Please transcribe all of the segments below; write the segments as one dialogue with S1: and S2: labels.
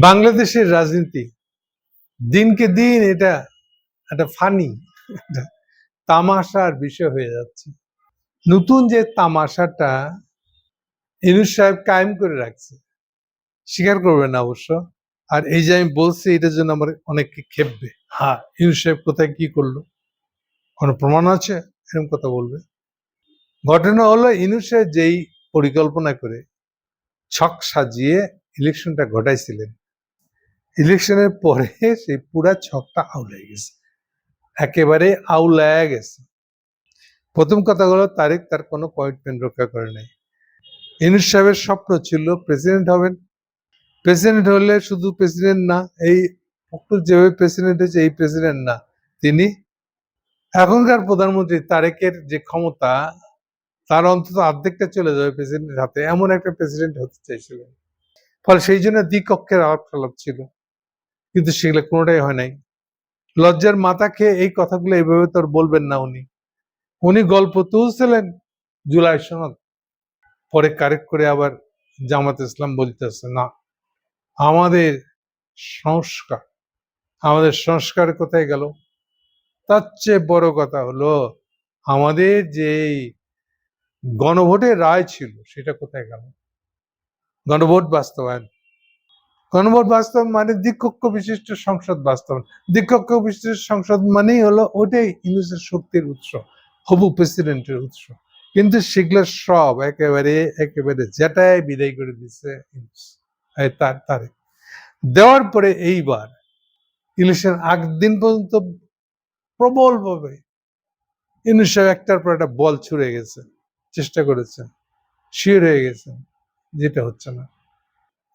S1: বাংলাদেশের রাজনীতি দিনকে দিন এটা একটা ফানি তামাশার বিষয় হয়ে যাচ্ছে। নতুন যে তামাশাটা ইউনূস সাহেব কায়েম করে রাখছে, স্বীকার করবেন না অবশ্য। আর এই যে আমি বলছি এটার জন্য আমার অনেককে খেপবে, হ্যাঁ ইউনূস সাহেব কোথায় কি করলো, কোনো প্রমাণ আছে, এরকম কথা বলবে। ঘটনা হলো ইউনূস সাহেব যেই পরিকল্পনা করে ছক সাজিয়ে ইলেকশনটা ঘটাইছিলেন, ইলেকশনের পরে সেই পুরা ছকটা আউলে গেছে, একেবারে আউলায়া গেছে। প্রথম কথা হলো তারেক তার কোনো কমিটমেন্ট রক্ষা করে নাই। ইউনূস সাহেবের স্বপ্ন ছিল প্রেসিডেন্ট হবেন। প্রেসিডেন্ট হলে শুধু প্রেসিডেন্ট না, এই যেভাবে প্রেসিডেন্ট হয়েছে এই প্রেসিডেন্ট না, তিনি এখনকার প্রধানমন্ত্রী তারেকের যে ক্ষমতা তার অন্তত অর্ধেকটা চলে যাবে প্রেসিডেন্টের হাতে, এমন একটা প্রেসিডেন্ট হতে চাইছিলেন। ফলে সেই জন্য দ্বিকক্ষের আলাপ টালাপ ছিল, কিন্তু সেগুলো কোনোটাই হয় নাই। লজ্জার মাথা খেয়ে এই কথাগুলো এইভাবে তো আর বলবেন না। উনি গল্প তুলছিলেন জুলাই সনদ, পরে কারেক্ট করে আবার জামাত ইসলাম বলতেছে না, আমাদের সংস্কার, আমাদের সংস্কার কোথায় গেল? তার চেয়ে বড় কথা হলো আমাদের যে গণভোটের রায় ছিল সেটা কোথায় গেল? গণভোট বাস্তবায়ন, গণভোট বাস্তবায়ন মানে দ্বিকক্ষ বিশিষ্ট সংসদ বাস্তবায়ন। দ্বিকক্ষ বিশিষ্ট সংসদ মানেই হলো ওটাই ইউনূসের শক্তির উৎস, হবু প্রেসিডেন্টের উৎস। কিন্তু সেগুলো সব একেবারে একেবারে যেটাই বিদায় করে দিচ্ছে তারেক। দেওয়ার পরে এইবার ইলেকশন আগ দিন পর্যন্ত প্রবল ভাবে ইউনূস সাহেব একটার পর একটা বল ছুড়ে গেছে, চেষ্টা করেছেন, শিওর হয়ে গেছেন, যেটা হচ্ছে না।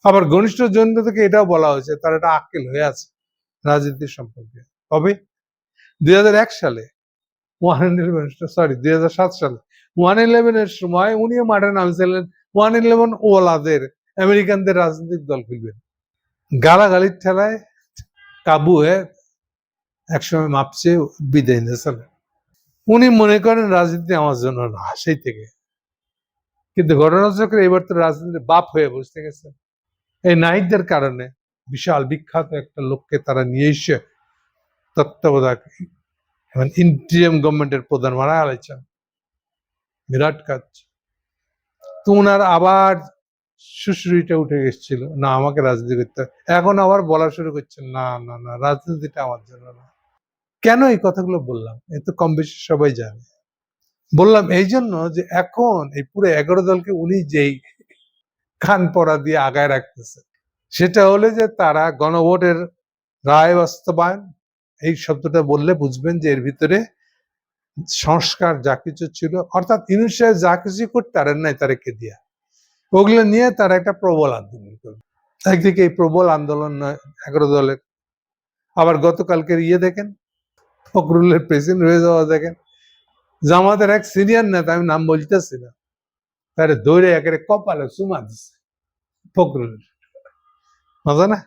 S1: আবার ঘনিষ্ঠ জন থেকে এটাও বলা হয়েছে তার একটা আক্কেল হয়ে আছে রাজনীতি সম্পর্কে। তবে 2001 সালে 2007 সালে 111 সময় উনিও মাঠে নামছিলেন 111 ওলাদের আমেরিকানদের রাজনৈতিক দল খুলবেন। গালাগালির ঠেলায় কাবু হয়ে একসময় মাপছে বিদায় নিয়েছিলেন। উনি মনে করেন রাজনীতি আমার জন্য না, সেই থেকে। কিন্তু ঘটনাচক্রে এবার তো রাজনীতির বাপ হয়ে বসতে গেছে এই নাহিদদের কারণে। বিশাল বিখ্যাত একটা লোককে তারা নিয়ে এসে তত্ত্বাবধায়ক ইন্টিরিয়াম গভর্নমেন্টের প্রধান মারা আলাইছেন, বিরাট কাজ। তো উনার আবার সুশ্রুতিটা উঠে এসেছিল, না আমাকে রাজনীতি করতে, এখন আবার বলা শুরু করছেন না না না রাজনীতিটা আমার জন্য না। কেন এই কথাগুলো বললাম? এ তো কম বেশি সবাই জানে। বললাম এই জন্য যে এখন এই পুরো 11 দলকে উনি যেই কান পড়া দিয়ে আগায় রাখতেছে, সেটা হলে যে তারা গণভোটের রায় বাস্তবায়ন, এই শব্দটা বললে বুঝবেন যে এর ভিতরে সংস্কার যা কিছু ছিল, অর্থাৎ ইউনূস সাহেব যা কিছু করতে পারেন নাই তারেককে দিয়া, ওগুলো নিয়ে তারা একটা প্রবল আন্দোলন করবে। একদিকে এই প্রবল আন্দোলন 11 দলের, আবার গতকালকের দেখেন ফখরুলের প্রেসিডেন্ট হয়ে যাওয়া দেখেন, জামাতের এক সিনিয়র নেতা, আমি নাম বলতেছি না, তারে দৌড়ে একেবারে কপালে চুমা দিচ্ছে ফখরুলের, মজা না?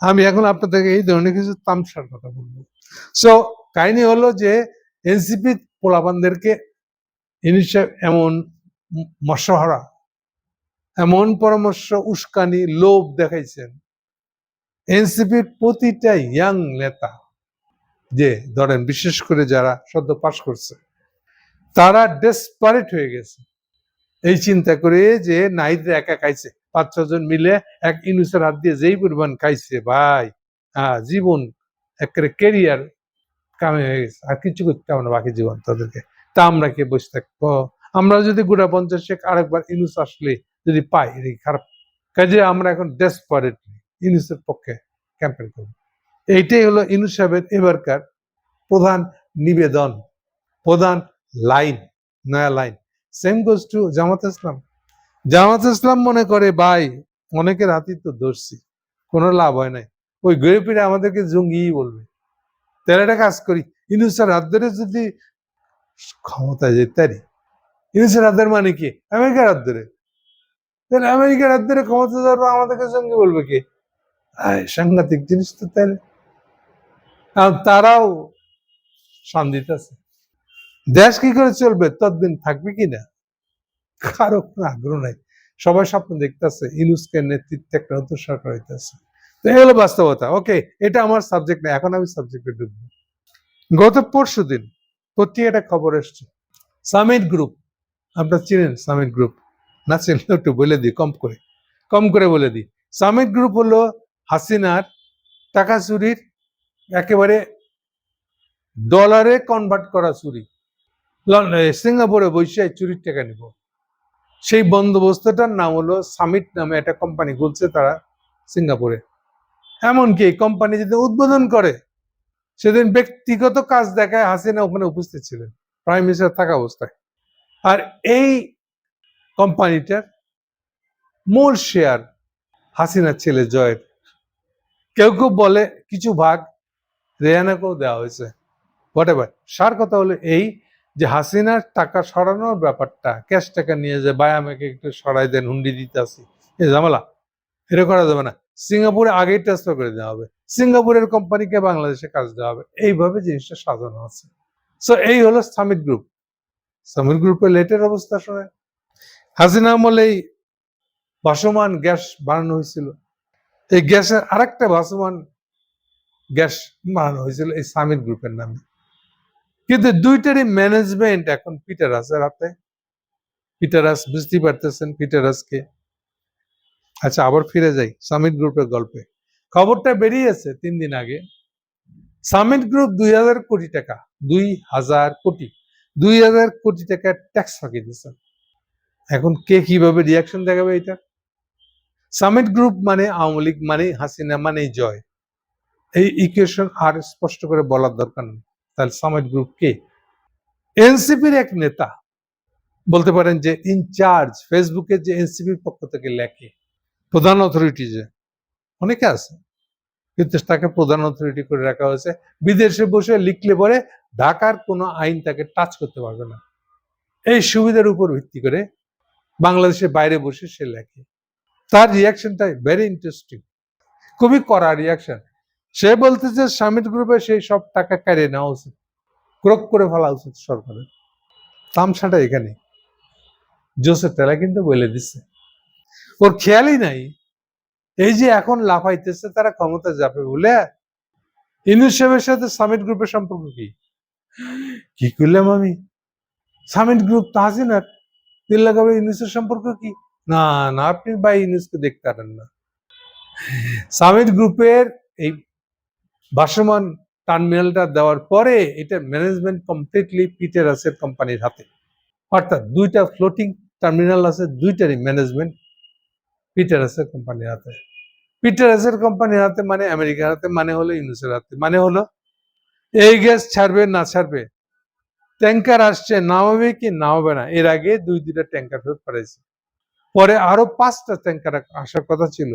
S1: আমি এখন আপনাদেরকে এই ধরনের কিছু তামসার কথা বলবো। সো কাহিনী হলো যে এনসিপি পোলাপানদেরকে ইউনূস সাহেব এমন মশহারা, এমন পরামর্শ, উস্কানি, লোভ দেখাইছেন, এনসিপির প্রতিটা ইয়াং নেতা, যে ধরেন বিশেষ করে যারা সদ্য পাশ করছে, তারা ডেসপারেট হয়ে গেছে এই চিন্তা করে যে নাহিদরা একা খাইছে, 5-6 জন মিলে এক ইউনূসের হাত দিয়ে যেই পরিমাণ খাইছে ভাই, জীবন একেবারে কেরিয়ার কামে হয়ে গেছে, আর কিছু করতে হবে না বাকি জীবন তাদেরকে। তা আমরা কে বসে থাকবো? আমরা যদি গোটা 50 শেখ আরেকবার ইউনূস আসলে যদি পাই, এটা খারাপ কাজে। আমরা এখন ডেসপারেট ইউনূসের পক্ষে ক্যাম্পেইন করবো। এইটাই হলো ইউনূস সাহেবের এবারকার প্রধান নিবেদন, প্রধান লাইন, নয়া লাইন। সেম গোজ টু জামাত ইসলাম। জামাত ইসলাম মনে করে ভাই অনেকের হাতেই তো ধরছি, কোনো লাভ হয় নাই, ওই ঘুরে ফিরে আমাদেরকে জঙ্গি বলবে। তাহলে একটা কাজ করি, ইউনূসের হাত ধরে যদি ক্ষমতায় যেতে পারি, ইউনূসের হাত ধরে মানে কি? আমেরিকার হাত ধরে। তাহলে আমেরিকার হাত ধরে ক্ষমতা যাওয়ার পর আমাদেরকে জঙ্গি বলবে কি? সাংঘাতিক জিনিস তো। তাহলে তারাও শান্তিতে আছে, দেশ কি করে চলবে, ততদিন থাকবে কিনা কারো কোনো আগ্রহ নাই। সবাই স্বপ্ন দেখতেছে ইউনূসকে নেতৃত্বে একটা নতুন সরকার হইতেছে। তো এই হলো বাস্তবতা। ওকে, এটা আমার সাবজেক্ট না, এখন আমি সাবজেক্টে ঢুকবো। গত পরশুদিন পত্রিকাটা খবর এসছে, সামিট গ্রুপ, আপনারা চিনেন সামিট গ্রুপ? না চিনলে একটু বলে দিই, কম করে বলে দিই। সামিট গ্রুপ হলো হাসিনার টাকা চুরির একেবারে ডলারে কনভার্ট করা চুরি। সিঙ্গাপুরে বসে চুরির টাকা নিব, সেই বন্দোবস্তটার নাম হলো সামিট নামে একটা কোম্পানি খুলছে তারা সিঙ্গাপুরে। এমনকি এই কোম্পানি যদি উদ্বোধন করে, সেদিন ব্যক্তিগত কাজ দেখায় হাসিনা ওখানে উপস্থিত ছিলেন, প্রাইম মিনিস্টার থাকা অবস্থায়। আর এই কোম্পানিটার মূল শেয়ার হাসিনার ছেলে জয়ের। কেউ কেউ বলে কিছু ভাগ রেহানাকেও দেওয়া হয়েছে, হোয়াট এভার। সার কথা হলো এই যে হাসিনার টাকা সরানোর ব্যাপারটা, ক্যাশ টাকা নিয়ে যে ভাই আমাকে একটু সরাই দেন, হুন্ডি দিতে আসি, এই ঝামেলা এটা করা যাবে না। সিঙ্গাপুরে আগেই ট্রান্সফার করে দেওয়া হবে, সিঙ্গাপুরের কোম্পানিকে বাংলাদেশে কাজ দেওয়া হবে, এইভাবে জিনিসটা সাজানো আছে। সো এই হলো সামিট গ্রুপ। সামিট গ্রুপের লেটের অবস্থা শোনে, হাসিনা আমলেই ভাসমান গ্যাস বানানো হয়েছিল, এই গ্যাসের আরেকটা ভাসমান গ্যাস বানানো হয়েছিল এই সামিট গ্রুপের নামে। কিন্তু দুইটারই ম্যানেজমেন্ট এখন পিটারাসের হাতে। পিটারাস বুঝতেই পারতেছেন পিটারাসকে। আচ্ছা, আবার ফিরে যাই সামিট গ্রুপের গল্পে। খবরটা বেরিয়েছে 3 দিন আগে, সামিট গ্রুপ 2000 কোটি টাকা, 2000 কোটি টাকা ট্যাক্স ফাঁকি দিয়েছে। এখন কে কিভাবে রিয়াকশন দেখাবে এটা? সামিট গ্রুপ মানে আওয়ামী লীগ, মানে হাসিনা, মানে জয়। এই ইকুয়েশন আর স্পষ্ট করে বলার দরকার নেই। তাহলে সামিট গ্রুপ কে? এনসিপির এক নেতা, বলতে পারেন যে ইনচার্জ, ফেসবুকে যে এনসিপির পক্ষ থেকে লেখে, প্রধান অথরিটি যে অনেকে আছে, কিন্তু তাকে প্রধান অথরিটি করে রাখা হয়েছে। বিদেশে বসে লিখলে পরে ঢাকার কোনো আইন তাকে টাচ করতে পারবে না, এই সুবিধার উপর ভিত্তি করে বাংলাদেশের বাইরে বসে সে লেখে। তার রিয়াকশনটা ভেরি ইন্টারেস্টিং, খুবই কড়া রিয়াকশন। সে বলতেছে সামিট গ্রুপে সেই সব টাকা কারিয়ে নেওয়া উচিত, ক্রোক করে ফেলা উচিত সরকারের। তামসাটা এখানে জোসেফ টেলা কিন্তু বলে দিচ্ছে, ওর খেয়ালই নাই এই যে এখন লাফাইতেছে তারা ক্ষমতা যাবে বলে। ইউনূস সাহেবের সাথে সামিট গ্রুপের সম্পর্ক কি করলাম আমি? সামিট গ্রুপ তো হাসিনার, তিল লাগাবে ইউনূসের সম্পর্ক কি? না না, আপনি ভাই ইউনূসকে দেখতে পারেন না। সামিট গ্রুপের এই ভাসমান টার্মিনালটা দেওয়ার পরে এটা ম্যানেজমেন্ট কমপ্লিটলি পিটারাসের কোম্পানির হাতে। অর্থাৎ দুইটা ফ্লোটিং টার্মিনাল আছে, দুইটারই ম্যানেজমেন্ট পিটারাসের কোম্পানির হাতে। পিটারাসের কোম্পানির হাতে মানে আমেরিকার হাতে, মানে হলো ইউনূসের হাতে, মানে হলো এই গ্যাস ছাড়বে না ছাড়বে, ট্যাঙ্কার আসছে নামাবে কি নামাবে না। এর আগে 2-2টা ট্যাঙ্কার ফেরত পাঠাইছে, পরে আরো 5টা ট্যাঙ্কার আসার কথা ছিল,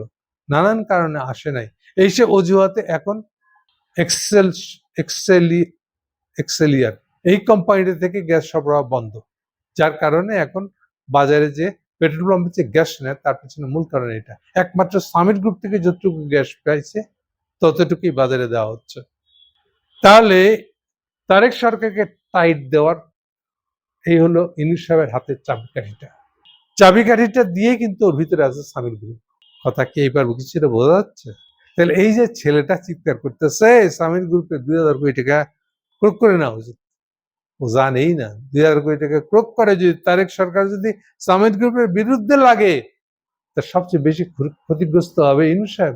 S1: নানান কারণে আসে নাই। এই সে অজুহাতে এখন এক্সেলিয়ার এই কোম্পানিটা থেকে গ্যাস সরবরাহ বন্ধ, যার কারণে এখন বাজারে যে পেট্রোল পাম্পে যে গ্যাস নেয় তার পিছনে মূল কারণ এটা। একমাত্র সামিট গ্রুপ থেকে যতটুকু গ্যাস পাইছে ততটুকুই বাজারে দেওয়া হচ্ছে। তাহলে তারেক সরকারকে টাইট দেওয়ার এই হলো ইউনূস সাহেবের হাতের চাবিকাঠিটা দিয়ে কিন্তু ওর ভিতরে আছে সামিট গ্রুপ। কথা কি এইবার কিছুটা বোঝা যাচ্ছে? তাহলে এই যে ছেলেটা চিৎকার করতেছে সামিট গ্রুপে 2000 কোটি টাকা ক্রোক করে নেওয়া উচিত, ও জানেই না 2000 কোটি টাকা ক্রোক করে যদি তারেক সরকার যদি সামিট গ্রুপের বিরুদ্ধে লাগে, তার সবচেয়ে বেশি ক্ষতিগ্রস্ত হবে ইউনূস সাহেব।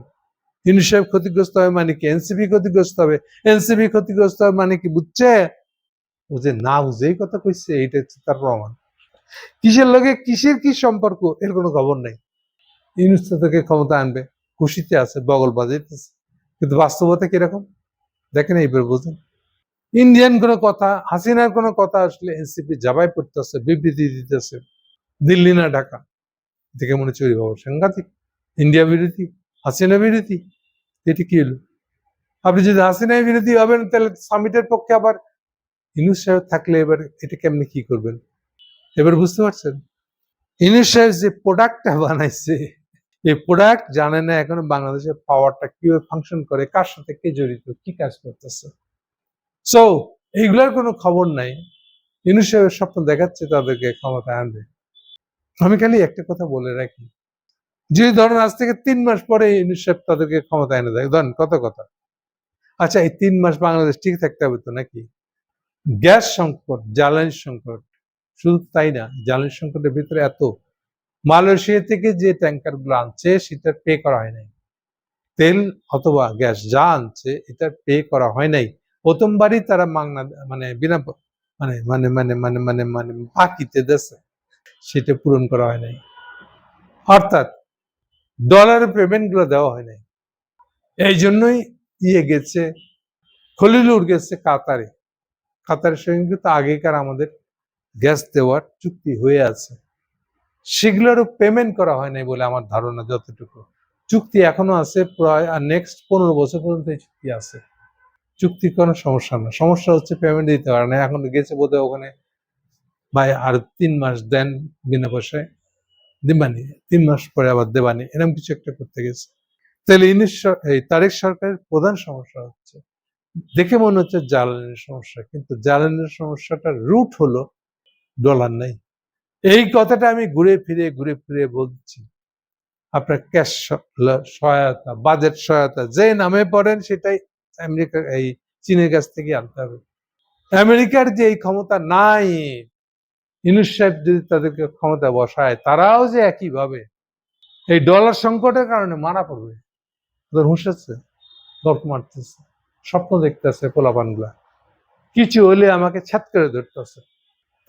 S1: ইউনূস সাহেব ক্ষতিগ্রস্ত হবে মানে কি? এনসিপি ক্ষতিগ্রস্ত হবে। এনসিপি ক্ষতিগ্রস্ত হবে মানে কি বুঝছে? ও যে না বুঝেই কথা কইছে, এইটা হচ্ছে তার প্রমাণ। কিসের লগে কিসের কি সম্পর্ক এর কোনো খবর নাই। ইউনূস থেকে ক্ষমতা আনবে, খুশিতে আছে, বগল বাজাইতেছে, কিন্তু বাস্তবতা কিরকম দেখেন, এইবার বুঝেন। ইন্ডিয়ান কোনো কথা, হাসিনার কোনো কথা আসলে এনসিপি জাবাই পড়তেছে, বিবৃতি দিতেছে, দিল্লি না ঢাকা, দেখে মনে হচ্ছে বাবা সাংঘাতিক, ইন্ডিয়া বিরোধী, হাসিনা বিরোধী। এটি কি হলো? আপনি যদি হাসিনা বিরোধী হবেন তাহলে সামিটের পক্ষে আবার ইউনূস সাহেব থাকলে এবার এটা কেমনি কি করবেন? এবার বুঝতে পারছেন ইউনূস সাহেব যে প্রোডাক্টটা বানাইছে, এই প্রোডাক্ট জানে না এখন বাংলাদেশের পাওয়ারটা কিভাবে ফাংশন করে, কার সাথে কে জড়িত, কি কাজ করতেছে। সো এইগুলার কোনো খবর নাই। ইউনূস সাহেবের স্বপ্ন দেখাচ্ছে তাদেরকে ক্ষমতায় আনবে। আমি খালি একটা কথা বলে রাখি, যদি ধরেন আজ থেকে 3 মাস পরে ইউনূস সাহেব তাদেরকে ক্ষমতা এনে দেয়, ধরেন কত কথা। আচ্ছা, এই 3 মাস বাংলাদেশ ঠিক থাকতে হবে তো নাকি? গ্যাস সংকট, জ্বালানি সংকট, শুধু তাই না, জ্বালানি সংকটের ভিতরে এত মালয়েশিয়া থেকে যে ট্যাঙ্কার গুলো আনছে সেটা পে করা হয় নাই। তেল অথবা গ্যাস যা আনছে এটা পে করা হয় নাই। প্রথমবারই তারা মাংনা মানে বিনা মানে মানে মানে মানে মানে মানে বাকিতে দিয়েছে, সেটা পূরণ করা হয় নাই। অর্থাৎ ডলারের পেমেন্ট গুলো দেওয়া হয় নাই। এই জন্যই গেছে, খলিলুর গেছে কাতারে। কাতারের সঙ্গে কিন্তু আগেকার আমাদের গ্যাস দেওয়ার চুক্তি হয়ে আছে, সেগুলোরও পেমেন্ট করা হয় নাই বলে আমার ধারণা। যতটুকু চুক্তি এখনো আছে, প্রায় আর নেক্সট 15 বছর পর্যন্ত এই চুক্তি আছে। চুক্তির কোনো সমস্যা না, সমস্যা হচ্ছে পেমেন্ট দিতে পারে না। এখন গেছে বোধহয় ওখানে, ভাই আর 3 মাস দেন বিনা পয়সায় দিবানি, 3 মাস পরে আবার দেবানি, এরকম কিছু একটা করতে গেছে। তাহলে এই তারেক সরকারের প্রধান সমস্যা হচ্ছে, দেখে মনে হচ্ছে জ্বালানির সমস্যা, কিন্তু জ্বালানির সমস্যাটার রুট হলো ডলার নাই। এই কথাটা আমি ঘুরে ফিরে বলছি। আপনার ক্যাশ সহায়তা, বাজেট সহায়তা যে নামে পড়েন সেটাই আমেরিকা এই চীনের কাছ থেকে আনতে হবে। আমেরিকার যে এই ক্ষমতা নাই, ইউনূস সাহেব যদি তাদেরকে ক্ষমতা বসায়, তারাও যে একইভাবে এই ডলার সংকটের কারণে মারা পড়বে। ওদের হুঁশ আছে, গল্প মারতেছে, স্বপ্ন দেখতেছে পোলাপান গুলা, কিছু হলে আমাকে ছাত করে ধরতেছে।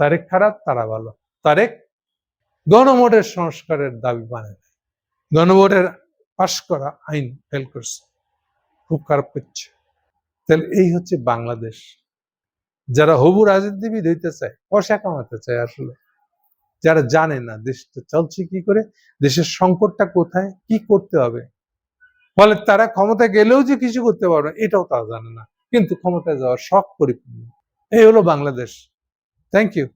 S1: তারেক খারাপ, তারা ভালো। তারেক গণভোটের সংস্কারের দাবি মানে নাই, গণভোটের পাশ করা আইন ফেল করছে, খুব খারাপ করছে। তাহলে এই হচ্ছে বাংলাদেশ। যারা হবু রাজনীতিবিদ হইতে চায়, পয়সা কামাতে চায়, আসলে যারা জানে না দেশটা চলছে কি করে, দেশের সংকটটা কোথায়, কি করতে হবে, ফলে তারা ক্ষমতা গেলেও যে কিছু করতে পারবে এটাও তারা জানে না, কিন্তু ক্ষমতায় যাওয়ার শখ পরিপূর্ণ। এই হলো বাংলাদেশ। Thank you.